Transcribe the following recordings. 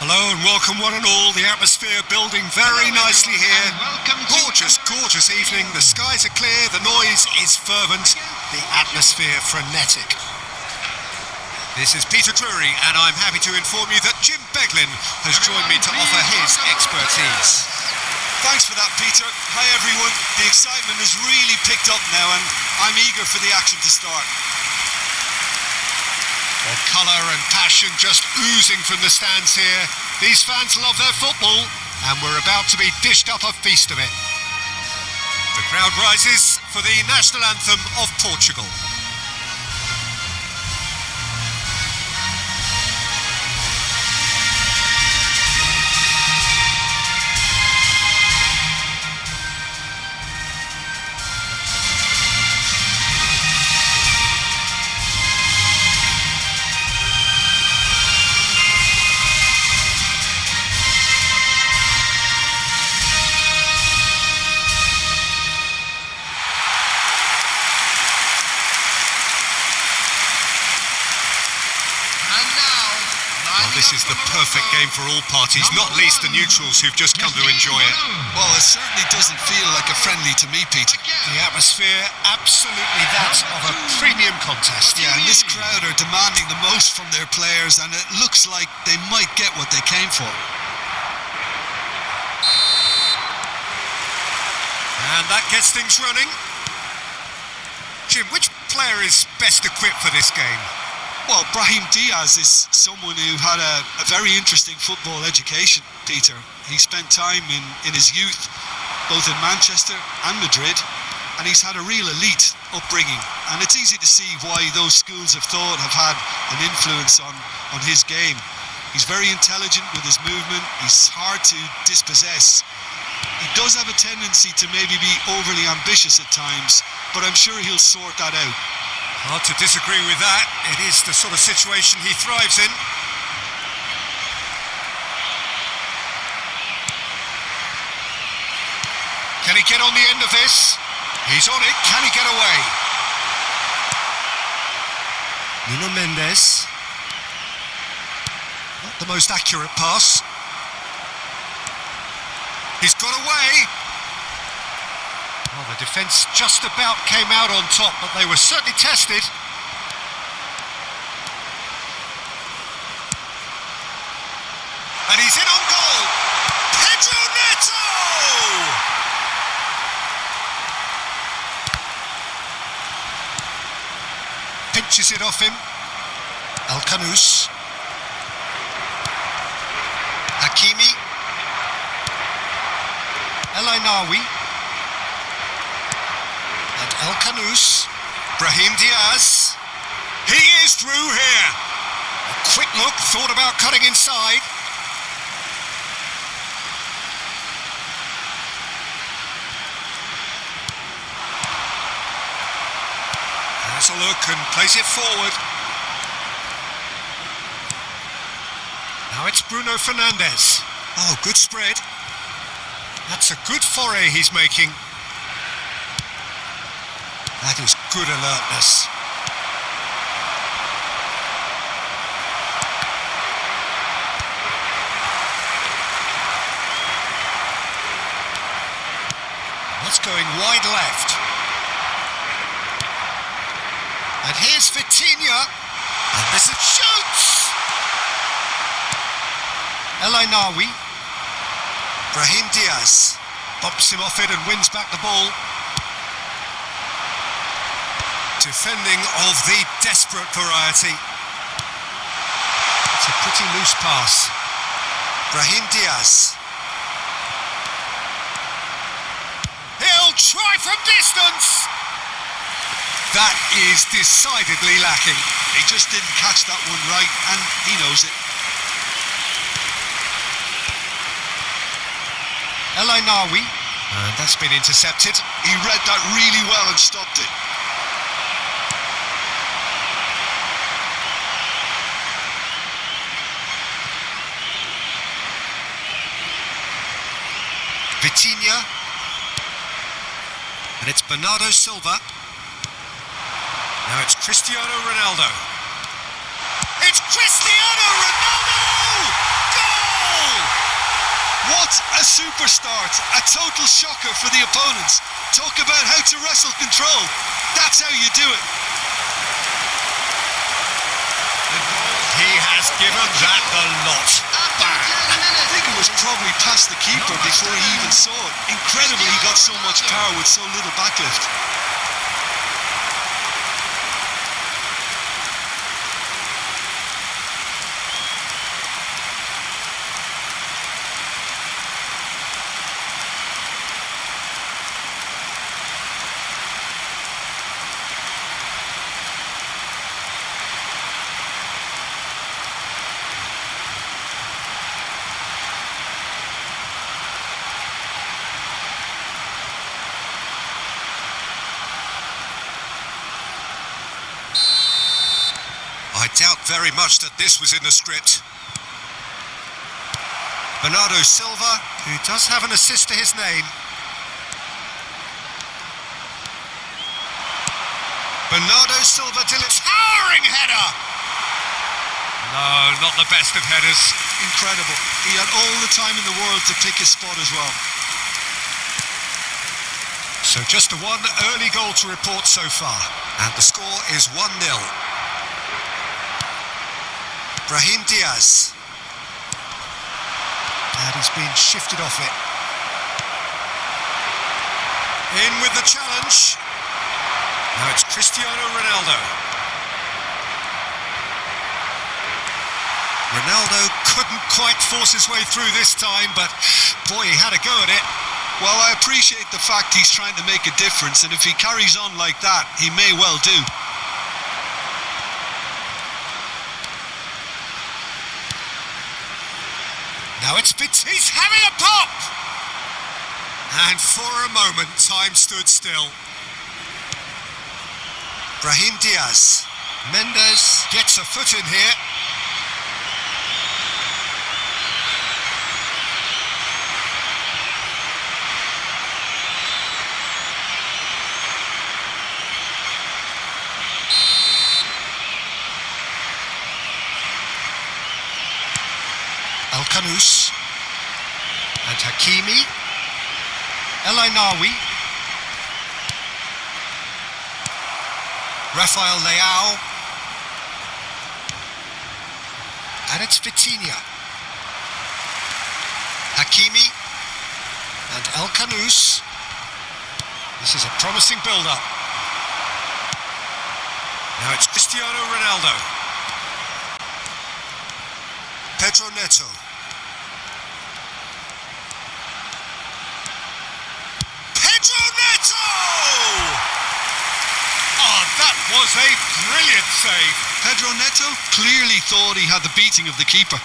Hello and welcome one and all. The atmosphere building very nicely here. Gorgeous, gorgeous evening. The skies are clear, the noise is fervent, the atmosphere frenetic. This is Peter Drury and I'm happy to inform you that Jim Beglin has joined me to offer his expertise. Thanks for that, Peter. Hi everyone. The excitement has really picked up now and I'm eager for the action to start. Well, colour and passion just oozing from the stands here. These fans love their football and we're about to be dished up a feast of it. The crowd rises for the national anthem of Portugal. This is the perfect game for all parties, not least the neutrals who've just come to enjoy it. Well, it certainly doesn't feel like a friendly to me, Peter. The atmosphere, absolutely that of a premium contest. Yeah, and this crowd are demanding the most from their players, and it looks like they might get what they came for. And that gets things running. Jim, which player is best equipped for this game? Well, Brahim Diaz is someone who had a very interesting football education, Peter. He spent time in his youth, both in Manchester and Madrid, and he's had a real elite upbringing. And it's easy to see why those schools of thought have had an influence on his game. He's very intelligent with his movement, he's hard to dispossess. He does have a tendency to maybe be overly ambitious at times, but I'm sure he'll sort that out. Hard to disagree with that. It is the sort of situation he thrives in. Can he get on the end of this? He's on it. Can he get away? Nuno Mendes. Not the most accurate pass. He's got away. Well, the defence just about came out on top, but they were certainly tested. And he's in on goal. Pedro Neto! Pinches it off him. Alcanus. Hakimi. El Ainaoui. And Alcanus, Brahim Diaz, he is through here. A quick look, thought about cutting inside. Has a look and plays it forward. Now it's Bruno Fernandes. Oh, good spread. That's a good foray he's making. That is good alertness. That's going wide left. And here's Vitinha. And this is shoots! El Ainaoui. Brahim Diaz bumps him off it and wins back the ball. Defending of the desperate variety. It's a pretty loose pass. Brahim Diaz. He'll try from distance. That is decidedly lacking. He just didn't catch that one right, and he knows it. El Ainaoui. And that's been intercepted. He read that really well and stopped it. Vitinha. And it's Bernardo Silva. Now it's Cristiano Ronaldo. It's Cristiano Ronaldo! Goal! What a super start. A total shocker for the opponents. Talk about how to wrestle control. That's how you do it. He has given that the lot. I think it was probably past the keeper before he even saw it. Incredible he got so much power with so little backlift. I doubt very much that this was in the script. Bernardo Silva, who does have an assist to his name. Bernardo Silva delivers towering header. No, not the best of headers. Incredible. He had all the time in the world to pick his spot as well. So just the one early goal to report so far. And the score is 1-0. Brahim Diaz. And he's been shifted off it. In with the challenge. Now it's Cristiano Ronaldo. Ronaldo couldn't quite force his way through this time, but boy, he had a go at it. Well, I appreciate the fact he's trying to make a difference, and if he carries on like that, he may well do. Now he's having a pop! And for a moment, time stood still. Brahim Diaz. Mendes gets a foot in here. Al-Kanous and Hakimi, El Ainawi, Rafael Leao, and it's Vitinha. Hakimi and Al-Kanous. This is a promising build-up. Now it's Cristiano Ronaldo. Pedro Neto. Pedro Neto! Oh, that was a brilliant save. Pedro Neto clearly thought he had the beating of the keeper.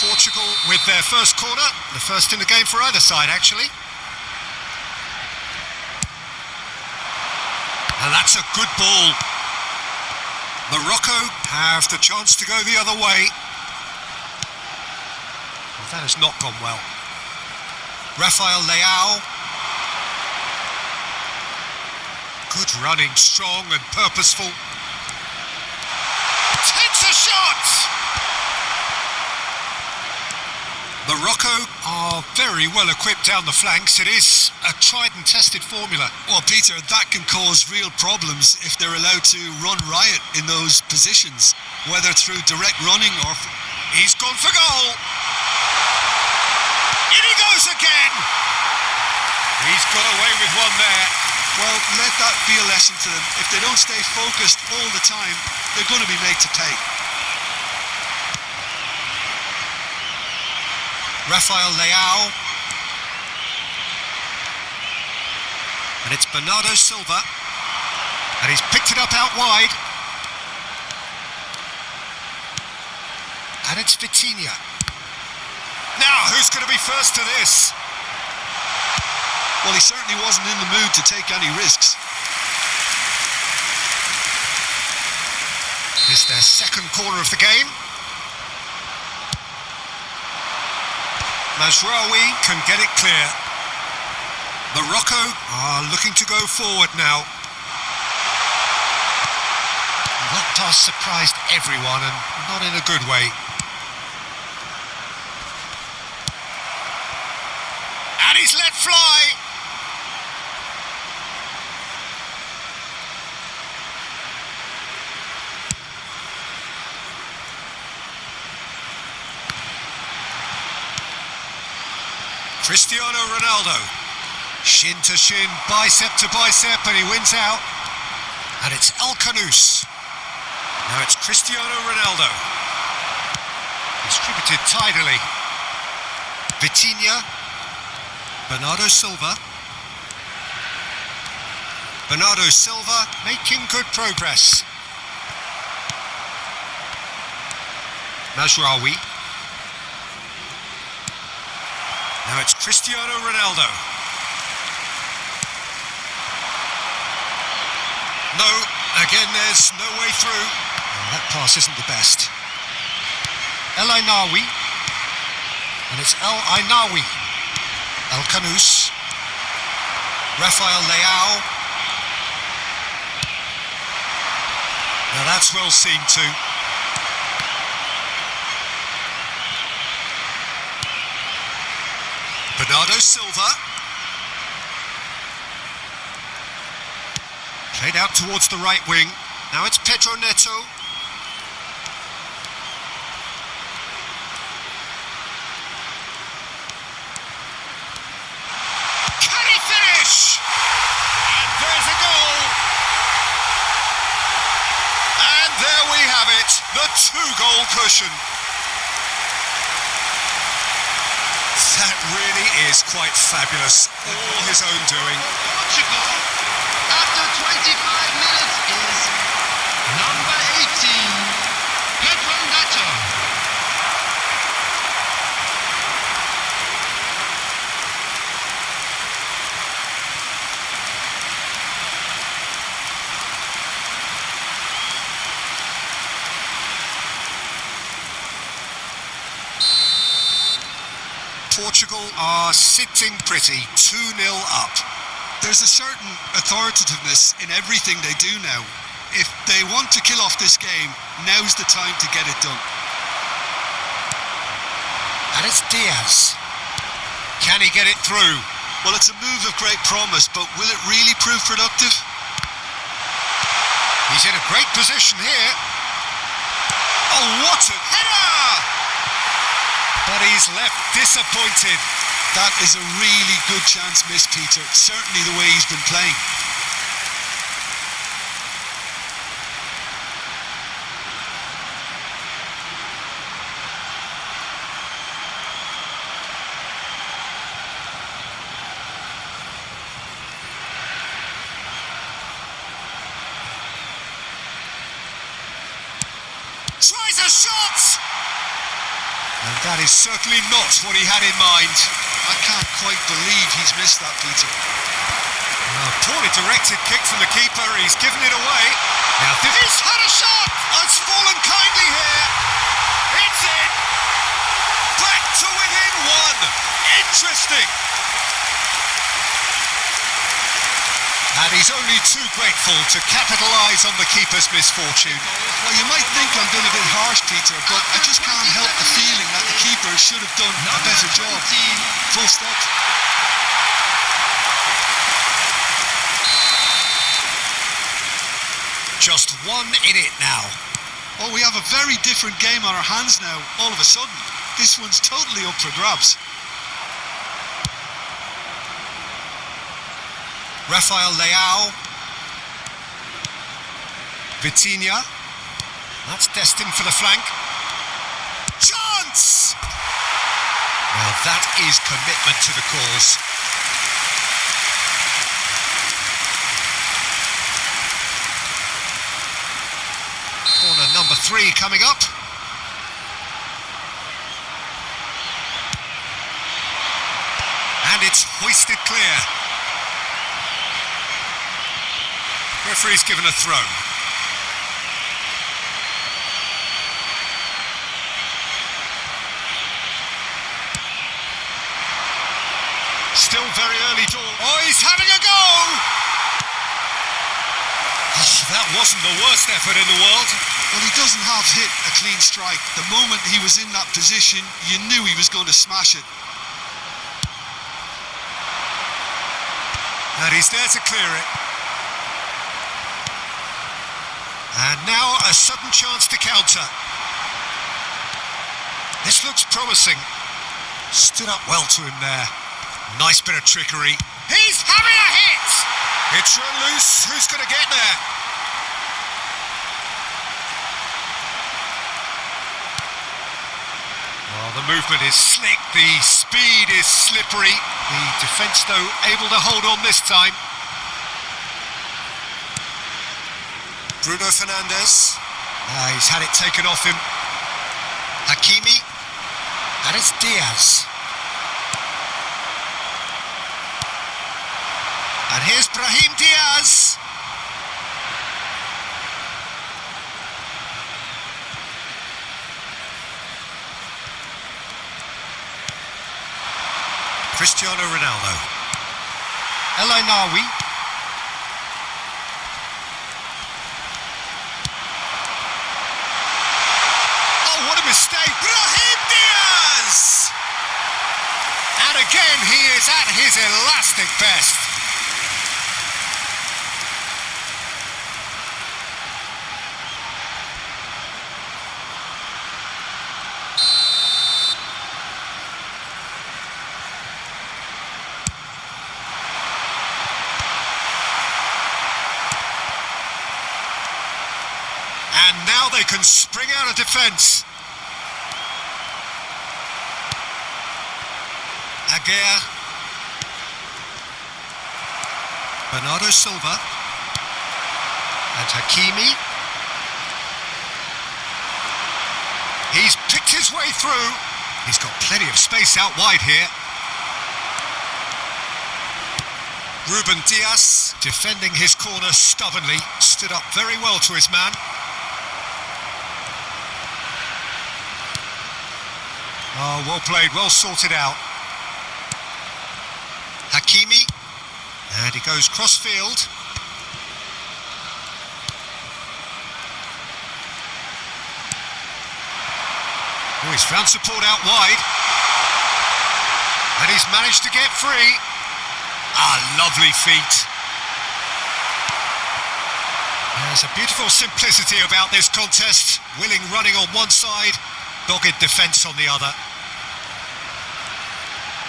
Portugal with their first corner, the first in the game for either side actually. And that's a good ball. Morocco have the chance to go the other way. Well, that has not gone well. Rafael Leao. Good running, strong and purposeful. Takes a shot! Morocco are very well equipped down the flanks. It is a tried and tested formula. Well, Peter, that can cause real problems if they're allowed to run riot in those positions, whether through direct running or... He's gone for goal. In he goes again. He's got away with one there. Well, let that be a lesson to them. If they don't stay focused all the time, they're going to be made to pay. Rafael Leao. And it's Bernardo Silva. And he's picked it up out wide. And it's Vitinha. Now, who's going to be first to this? Well, he certainly wasn't in the mood to take any risks. It's their second corner of the game. Mazraoui can get it clear. Morocco are looking to go forward now. That pass surprised everyone, and not in a good way. And he's let fly. Cristiano Ronaldo. Shin to shin, bicep to bicep, and he wins out. And it's El Kanous. Now it's Cristiano Ronaldo. Distributed tidily. Vitinha. Bernardo Silva. Bernardo Silva making good progress. Mazraoui. Now it's Cristiano Ronaldo. No, again there's no way through. And that pass isn't the best. El Ainaoui. And it's El Ainaoui. El Kanous. Rafael Leao. Now that's well seen too. Bernardo Silva. Played out towards the right wing. Now it's Pedro Neto. Can he finish? And there's a goal. And there we have it, the 2-goal cushion. That really is quite fabulous. All his own doing. Portugal, after 25 minutes, is number 18, Pedro Neto. Portugal are sitting pretty, 2-0 up. There's a certain authoritativeness in everything they do now. If they want to kill off this game, now's the time to get it done. And it's Diaz. Can he get it through? Well, it's a move of great promise, but will it really prove productive? He's in a great position here. Oh, what a header! But he's left disappointed. That is a really good chance missed, Peter. Certainly the way he's been playing. Tries a shot! And that is certainly not what he had in mind. I can't quite believe he's missed that, Peter. Poorly directed kick from the keeper, he's given it away. Now he's had a shot! It's fallen kindly here. It's in! Back to within one! Interesting! And he's only too grateful to capitalise on the keeper's misfortune. Well, you might think I'm being a bit harsh, Peter, but I just can't help the feeling that the keeper should have done a better job. Full stop. Just one in it now. Oh, we have a very different game on our hands now, all of a sudden. This one's totally up for grabs. Rafael Leao. Vitinha. That's destined for the flank. Chance! Well, that is commitment to the cause. Corner number 3 coming up. And it's hoisted clear. Referee's given a throw. Still very early door. Oh, he's having a go! Oh, that wasn't the worst effort in the world. Well, he doesn't have hit a clean strike. The moment he was in that position, you knew he was going to smash it. And he's there to clear it. And now a sudden chance to counter. This looks promising. Stood up well to him there. Nice bit of trickery. He's having a hit! It's run loose. Who's going to get there? Well, the movement is slick. The speed is slippery. The defence, though, able to hold on this time. Bruno Fernandes. He's had it taken off him. Hakimi. And it's Diaz. And here's Brahim Diaz. Cristiano Ronaldo. El Ainawi. Oh, what a mistake. Brahim Diaz! And again, he is at his elastic best. And now they can spring out of defence. Aguirre. Bernardo Silva. And Hakimi. He's picked his way through. He's got plenty of space out wide here. Ruben Diaz defending his corner stubbornly. Stood up very well to his man. Oh, well played, well sorted out. Hakimi. And he goes cross-field. Oh, he's found support out wide. And he's managed to get free. Ah, lovely feet. There's a beautiful simplicity about this contest. Willing running on one side, dogged defence on the other.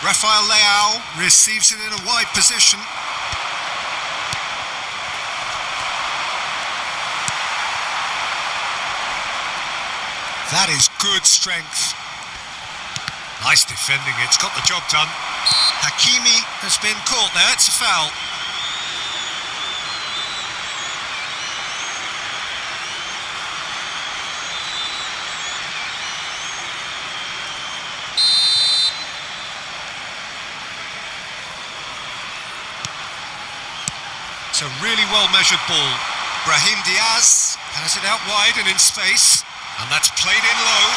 Rafael Leao receives it in a wide position. That is good strength. Nice defending, it's got the job done. Hakimi has been caught there, it's a foul. It's a really well-measured ball. Brahim Diaz has it out wide and in space. And that's played in low.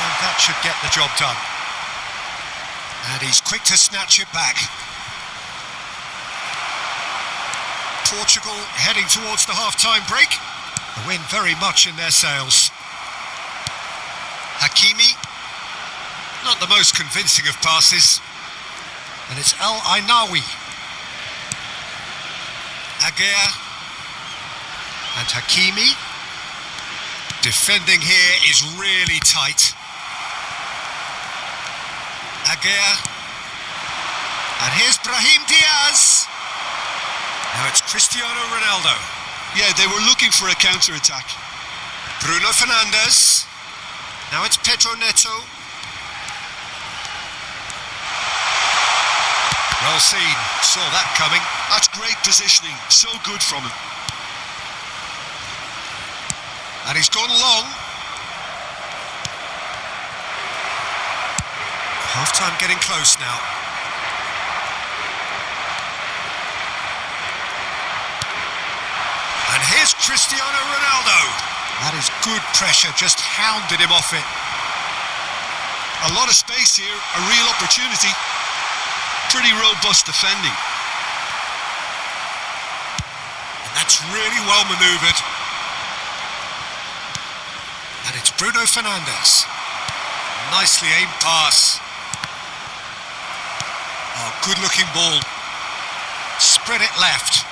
And that should get the job done. And he's quick to snatch it back. Portugal heading towards the half-time break. The wind very much in their sails. Hakimi. Not the most convincing of passes. And it's El Ainawi. Aguirre. And Hakimi. Defending here is really tight. Aguirre. And here's Brahim Diaz. Now it's Cristiano Ronaldo. Yeah, they were looking for a counter-attack. Bruno Fernandes. Now it's Pedro Neto. Well seen, saw that coming. That's great positioning, so good from him. And he's gone long. Half-time getting close now. And here's Cristiano Ronaldo. That is good pressure, just hounded him off it. A lot of space here, a real opportunity. pretty robust defending. And that's really well manoeuvred. And it's Bruno Fernandes. Nicely aimed pass. Oh, good looking ball. Spread it left.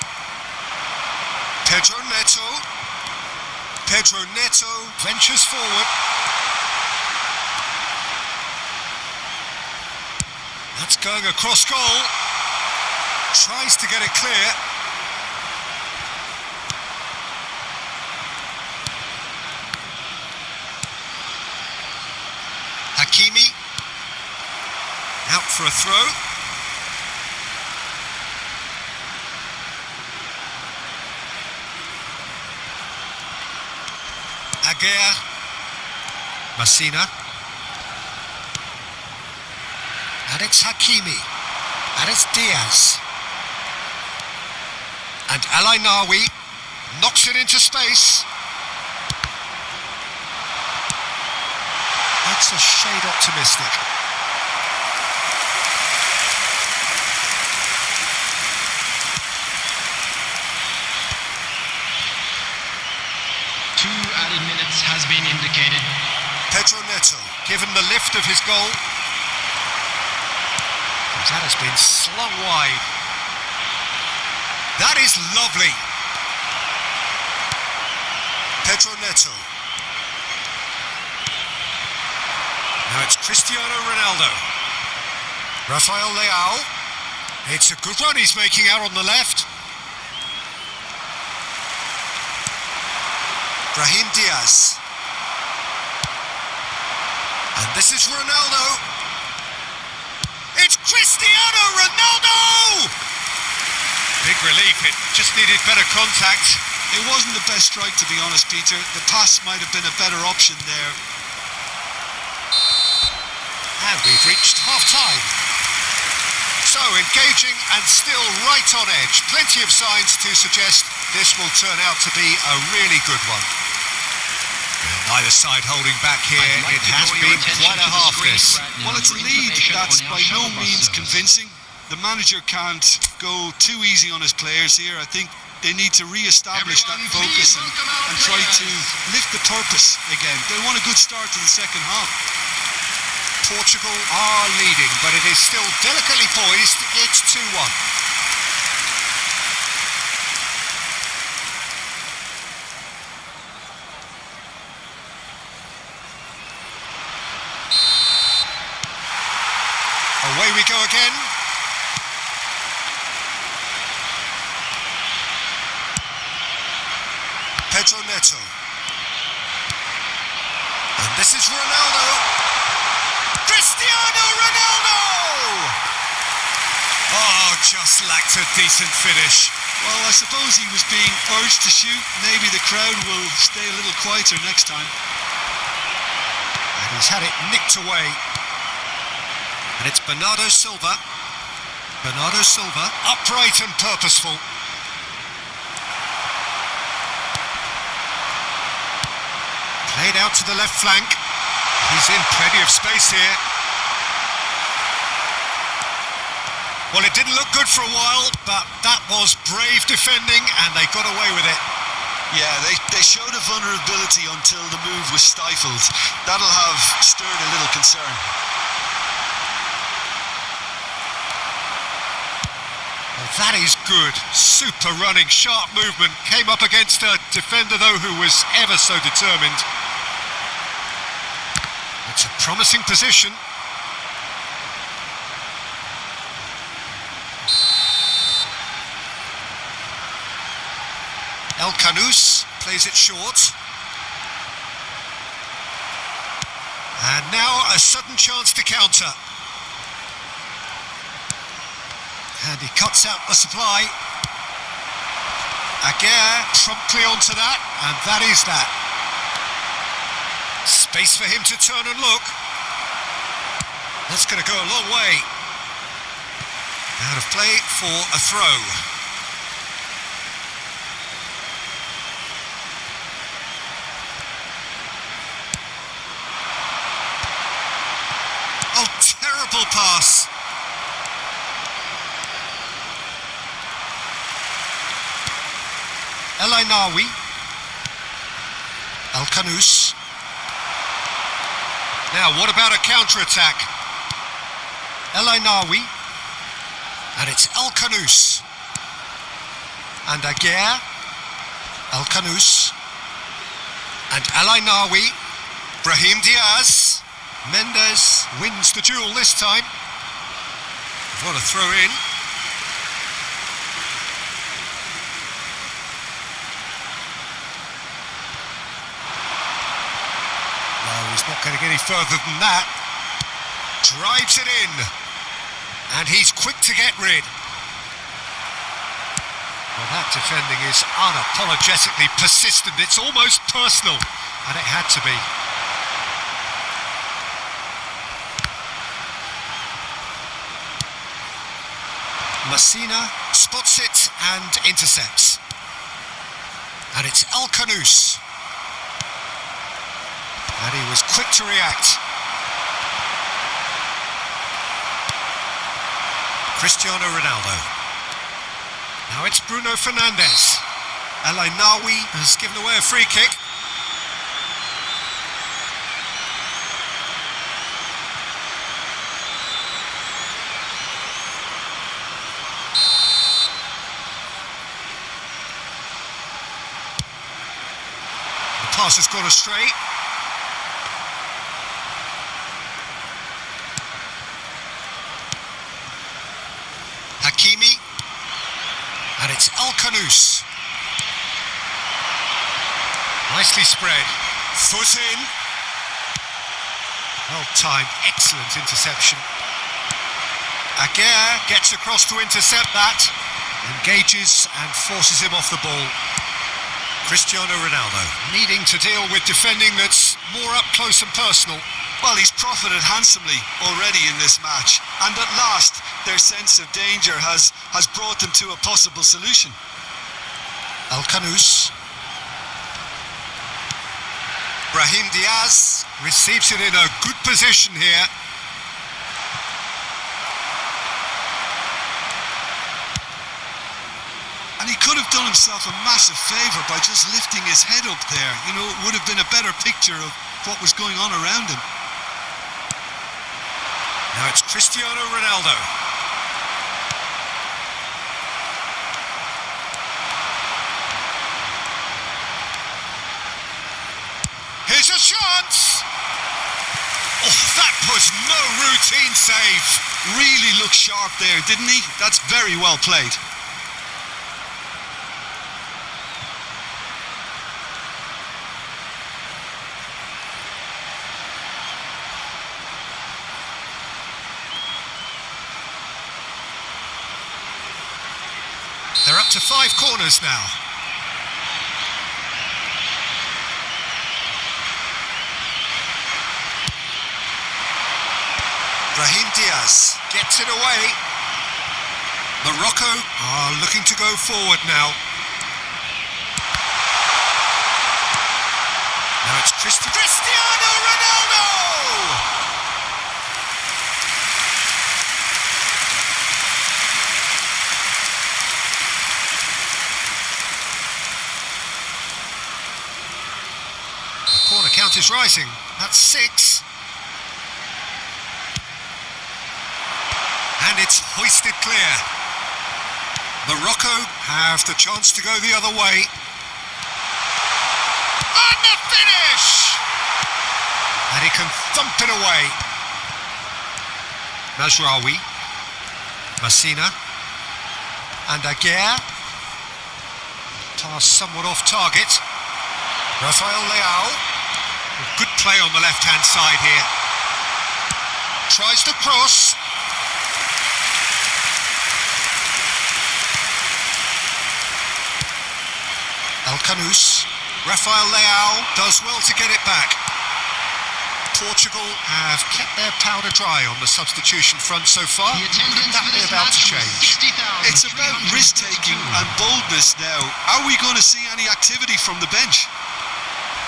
Pedro Neto. Pedro Neto ventures forward. That's going across goal. Tries to get it clear. Hakimi. Out for a throw. Aguirre. Messina. And it's Hakimi. And it's Diaz. And El Ainaoui knocks it into space. That's a shade optimistic. Two added minutes has been indicated. Pedro Neto given the lift of his goal. That has been slung wide. That is lovely. Pedro Neto. Now it's Cristiano Ronaldo. Rafael Leao. It's a good run he's making out on the left. Brahim Diaz. And this is Ronaldo. It's Cristiano Ronaldo! Big relief, it just needed better contact. It wasn't the best strike, to be honest, Peter. The pass might have been a better option there. And we've reached half-time. So, engaging and still right on edge. Plenty of signs to suggest this will turn out to be a really good one. And neither side holding back here. It has been quite a half this. Well, it's a lead that's by no means convincing. The manager can't go too easy on his players here. I think they need to re-establish that focus and try to lift the purpose again. They want a good start to the second half. Portugal are leading, but it is still delicately poised. It's 2-1. Away we go again. Pedro Neto. And this is Ronaldo. Cristiano Ronaldo! Oh, just lacked a decent finish. Well, I suppose he was being urged to shoot. Maybe the crowd will stay a little quieter next time. And he's had it nicked away. And it's Bernardo Silva. Bernardo Silva, upright and purposeful. Played out to the left flank. He's in plenty of space here. Well, it didn't look good for a while, but that was brave defending and they got away with it. Yeah, they showed a vulnerability until the move was stifled. That'll have stirred a little concern. Well, that is good. Super running, sharp movement. Came up against a defender, though, who was ever so determined. It's a promising position. El Canous plays it short. And now a sudden chance to counter. And he cuts out the supply. Aguirre promptly onto that, and that is that. Space for him to turn and look. That's going to go a long way. Out of play for a throw. Oh, terrible pass. Nawi. El Kanous. Now, what about a counter-attack? El Nawi. And it's El Kanous. And Aguirre. El Kanous. And El Nawi. Brahim Diaz. Mendes wins the duel this time. What a throw in. No, he's not getting any further than that. Drives it in. And he's quick to get rid. Well, that defending is unapologetically persistent. It's almost personal. And it had to be. Messina spots it and intercepts. And it's El Kanous. And he was quick to react. Cristiano Ronaldo. Now it's Bruno Fernandes. El Nawi has given away a free kick. Pass has gone astray. Hakimi. And it's El Kanous. Nicely spread. Foot in. Well timed. Excellent interception. Aguirre gets across to intercept that. Engages and forces him off the ball. Cristiano Ronaldo needing to deal with defending that's more up close and personal. Well, he's profited handsomely already in this match, and at last their sense of danger has brought them to a possible solution. El Kanous. Brahim Diaz receives it in a good position here. And he could have done himself a massive favour by just lifting his head up there. You know, it would have been a better picture of what was going on around him. Now it's Cristiano Ronaldo. Here's a chance! Oh, that was no routine save. Really looked sharp there, didn't he? That's very well played. They're up to 5 corners now. Brahim Diaz gets it away. Morocco are looking to go forward now. Now it's Cristiano Ronaldo! Corner count is rising. That's 6. And it's hoisted clear. Morocco have the chance to go the other way. And the finish! And he can thump it away. Mazraoui. Messina. And Aguirre. Pass somewhat off target. Rafael Leao. Good play on the left-hand side here. Tries to cross. El Kanous. Rafael Leao does well to get it back. Portugal have kept their powder dry on the substitution front so far. Could that be about to change? It's about risk-taking and boldness now. Are we going to see any activity from the bench?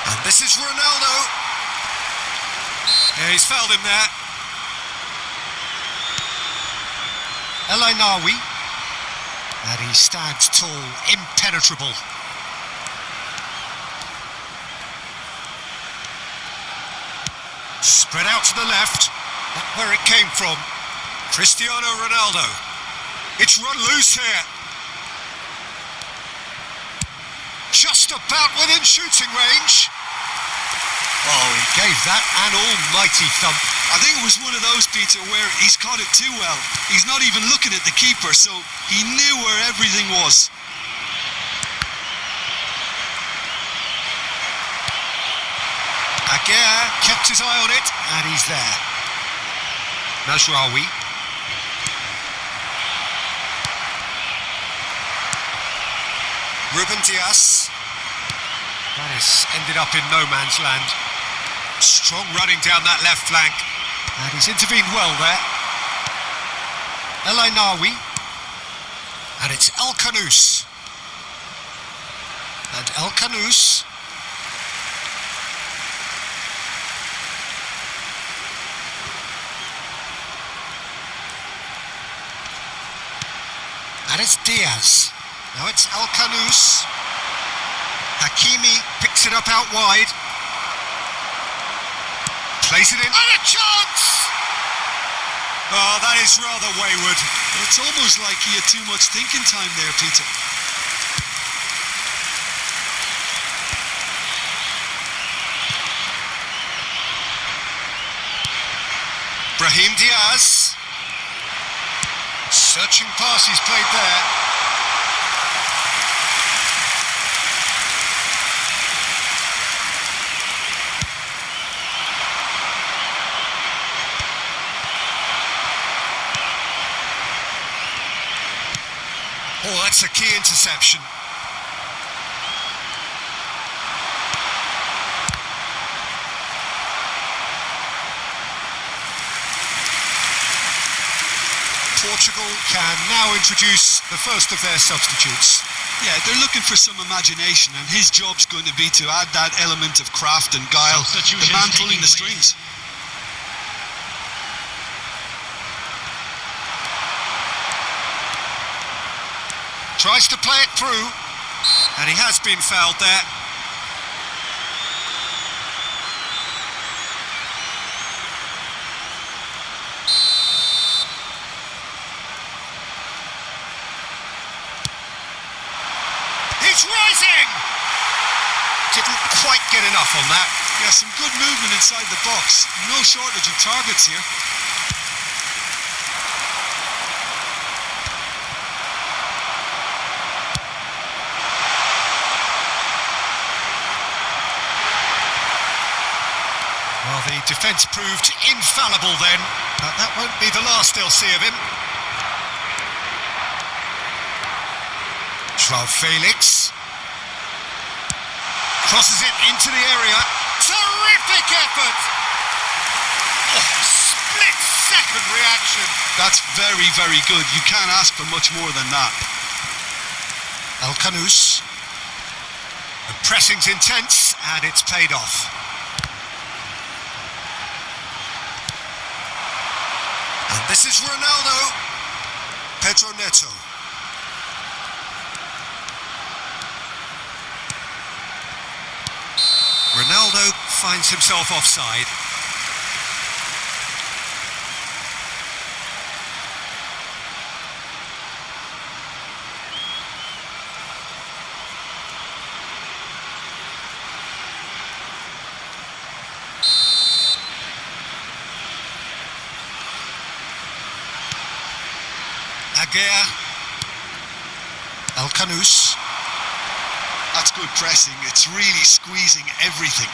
And this is Ronaldo. Yeah, he's fouled him there. El Nawi. And he stands tall, impenetrable. Spread out to the left. That's where it came from. Cristiano Ronaldo. It's run loose here. Just about within shooting range. Oh, he gave that an almighty thump. I think it was one of those, Peter, where he's caught it too well. He's not even looking at the keeper, so he knew where everything was. Aguirre kept his eye on it, and he's there. Mazraoui. Ruben Dias. That has ended up in no man's land. Strong running down that left flank. And he's intervened well there. El Ainaoui. And it's El Khanous. And El Khanous. And it's Diaz. Now it's El Khanous. Hakimi picks it up out wide. Plays it in. And a chance! Oh, that is rather wayward. It's almost like he had too much thinking time there, Peter. Brahim Diaz. Searching pass he's played there. Oh, that's a key interception. Portugal can now introduce the first of their substitutes. Yeah, they're looking for some imagination, and his job's going to be to add that element of craft and guile, the man pulling the strings. Tries to play it through, and he has been fouled there. He's rising! Didn't quite get enough on that. Yeah, some good movement inside the box. No shortage of targets here. Well, the defence proved infallible then, but that won't be the last they'll see of him. Joao Felix. Crosses it into the area. Terrific effort! Oh, split-second reaction. That's very, very good. You can't ask for much more than that. El Khanous. The pressing's intense, and it's paid off. And this is Ronaldo. Pedro Neto. Ronaldo finds himself offside. Aguirre. El Khanous. That's good pressing. It's really squeezing everything.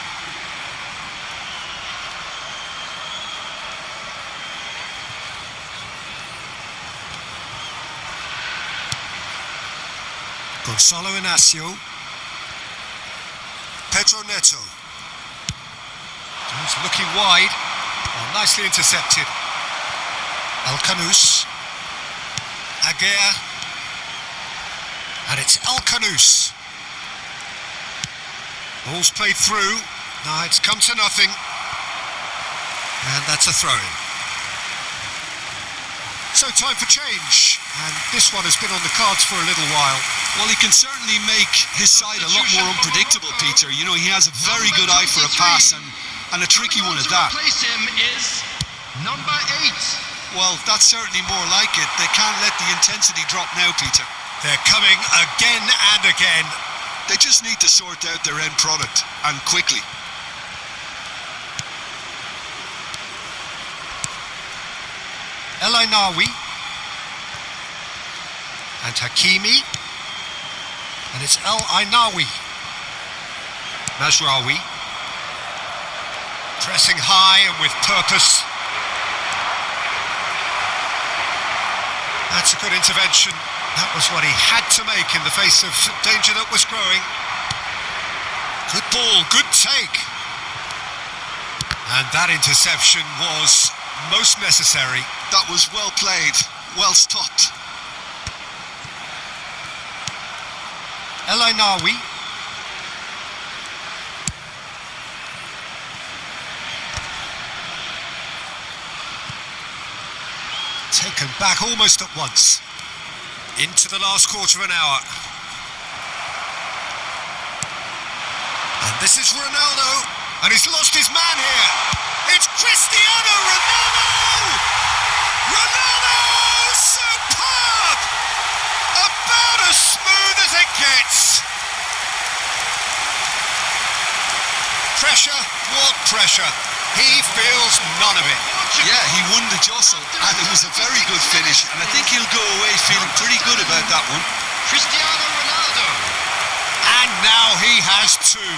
Gonzalo Inacio. Pedro Neto. He's looking wide. Oh, nicely intercepted. El Khanous. Aguirre. And it's El Khanous. Ball's played through. No, it's come to nothing. And that's a throw-in. So time for change. And this one has been on the cards for a little while. Well, he can certainly make his side a lot more unpredictable, Peter. You know, he has a very good eye for a pass, and and a tricky one at To that. replace him is number 8. Well, that's certainly more like it. They can't let the intensity drop now, Peter. They're coming again and again. They just need to sort out their end product, and quickly. El Ainawi and Hakimi, and it's El Ainawi. Mazraoui pressing high and with purpose. That's a good intervention. That was what he had to make in the face of danger that was growing. Good ball, good take. And that interception was most necessary. That was well played, well stopped. El Ainawi. Taken back almost at once. Into the last quarter of an hour. And this is Ronaldo. And he's lost his man here. It's Cristiano Ronaldo! Ronaldo! Superb! About as smooth as it gets. Pressure? What pressure? He feels none of it. Yeah, he won the jostle, and it was a very good finish, and I think he'll go away feeling pretty good about that one. Cristiano Ronaldo. And now he has two.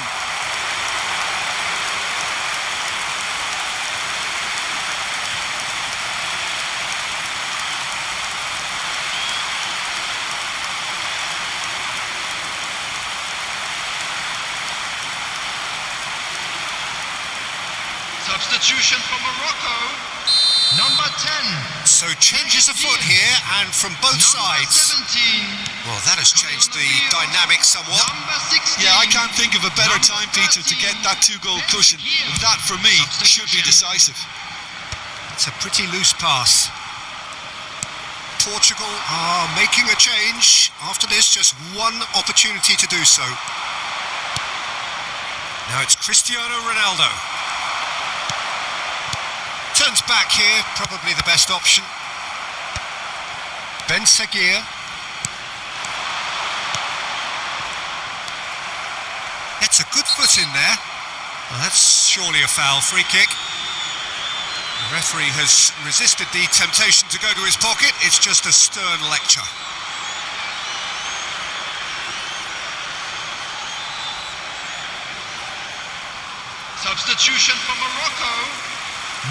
Substitution for Morocco. Number 10. So changes afoot here, and from both Number sides. 17. Well, that has changed the dynamic somewhat. Number 16. Yeah, I can't think of a better time, Peter, to get that 2-goal cushion. That, for me, should be decisive. It's a pretty loose pass. Portugal are making a change. After this, just one opportunity to do so. Now it's Cristiano Ronaldo. Turns back here, probably the best option. Ben Seguir. Gets a good foot in there. Well, that's surely a foul. Free kick. The referee has resisted the temptation to go to his pocket. It's just a stern lecture. Substitution for Morocco.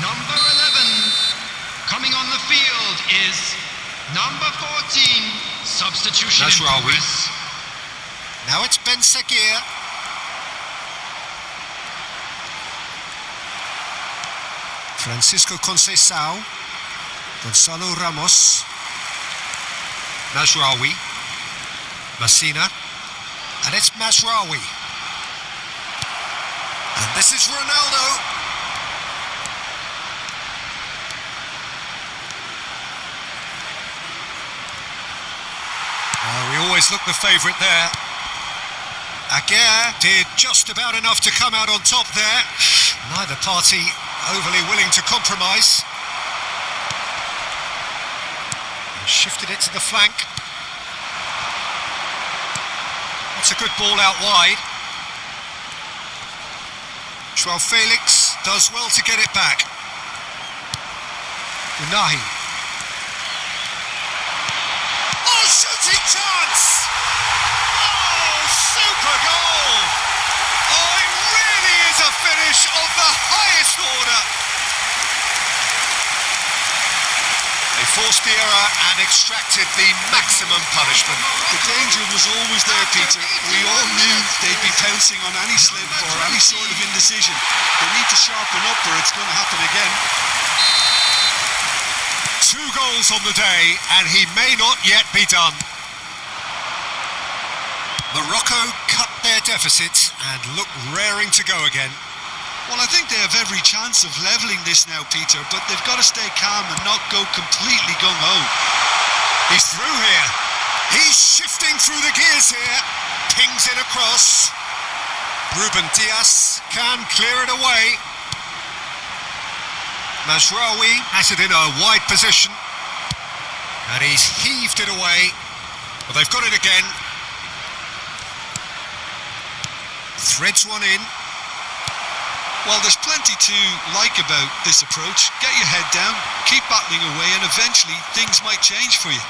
Number 11. Coming on the field is number 14. Substitution in Mazraoui. progress. Now it's Ben Seguir. Francisco Conceição. Gonzalo Ramos. Mazraoui. Messina. And it's Mazraoui. And this is Ronaldo. We always look the favourite there. Aguirre did just about enough to come out on top there. Neither party overly willing to compromise. Shifted it to the flank. That's a good ball out wide. João Felix does well to get it back. Unahi. Oh, shooting chance! Oh, super goal! Oh, it really is a finish of the highest order. They forced the error and extracted the maximum punishment. The danger was always there, Peter. We all knew they'd be pouncing on any slip or any sort of indecision. They need to sharpen up or it's going to happen again. 2 goals on the day, and he may not yet be done. Morocco cut their deficit and look raring to go again. Well, I think they have every chance of levelling this now, Peter, but they've got to stay calm and not go completely gung-ho. He's through here. He's shifting through the gears here. Pings it across. Ruben Dias can clear it away. Mazraoui has it in a wide position. And he's heaved it away. But they've got it again. Threads one in. Well, there's plenty to like about this approach. Get your head down, keep battling away, and eventually things might change for you.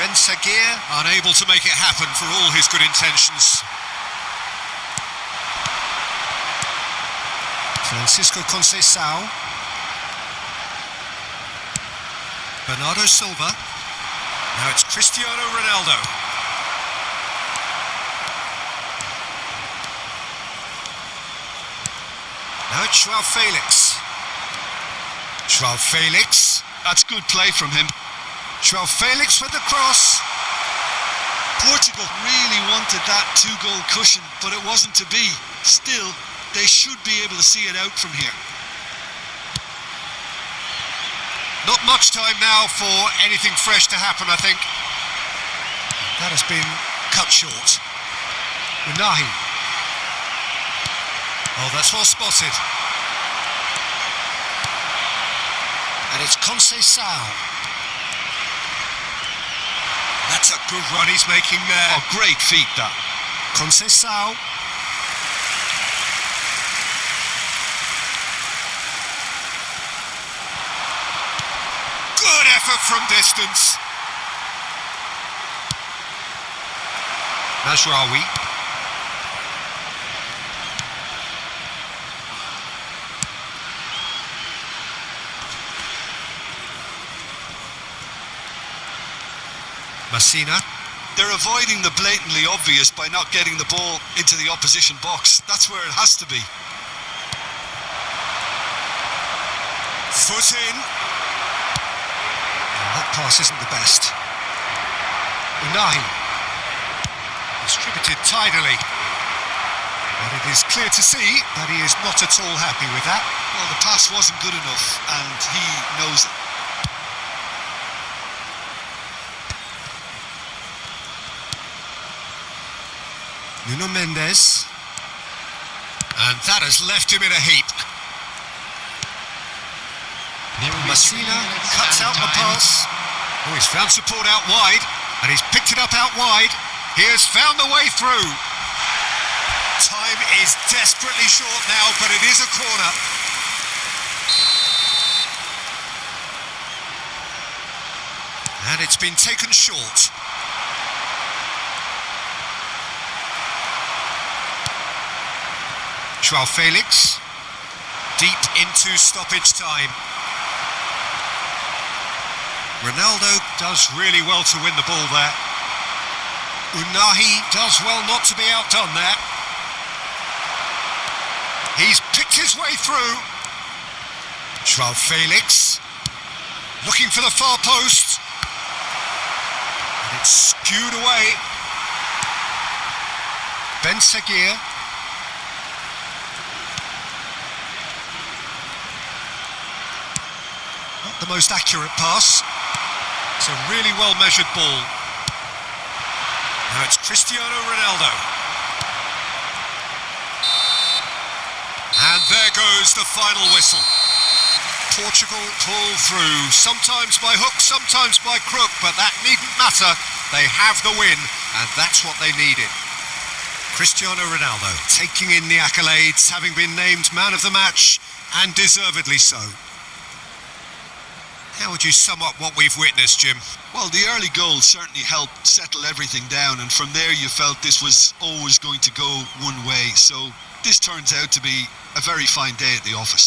Ben Sagir unable to make it happen for all his good intentions. Francisco Conceição. Bernardo Silva. Now it's Cristiano Ronaldo. Now it's João Felix. João Felix. That's good play from him. João Felix with the cross. Portugal really wanted that two-goal cushion, but it wasn't to be. Still, they should be able to see it out from here. Not much time now for anything fresh to happen, I think. That has been cut short. Unahi. Oh, that's well spotted. And it's Conceição. That's a good run he's making there. Oh, great feat, that. Conceição. Good effort from distance. Mazraoui. Messina. They're avoiding the blatantly obvious by not getting the ball into the opposition box. That's where it has to be. Foot in. That pass isn't the best. Unahi. Distributed tidily. But it is clear to see that he is not at all happy with that. Well, the pass wasn't good enough, and he knows it. Nuno Mendes. And that has left him in a heap. Messina cuts out the pass. Oh, he's found support out wide, and he's picked it up out wide. He has found the way through. Time is desperately short now, but it is a corner. And it's been taken short. João Felix, deep into stoppage time. Ronaldo does really well to win the ball there. Unahi does well not to be outdone there. He's picked his way through. João Felix, looking for the far post. And it's skewed away. Ben Sagir. Not the most accurate pass. It's a really well-measured ball. Now it's Cristiano Ronaldo. And there goes the final whistle. Portugal pull through, sometimes by hook, sometimes by crook, but that needn't matter. They have the win, and that's what they needed. Cristiano Ronaldo taking in the accolades, having been named man of the match, and deservedly so. How would you sum up what we've witnessed, Jim? Well, the early goal certainly helped settle everything down, and from there you felt this was always going to go one way. So this turns out to be a very fine day at the office.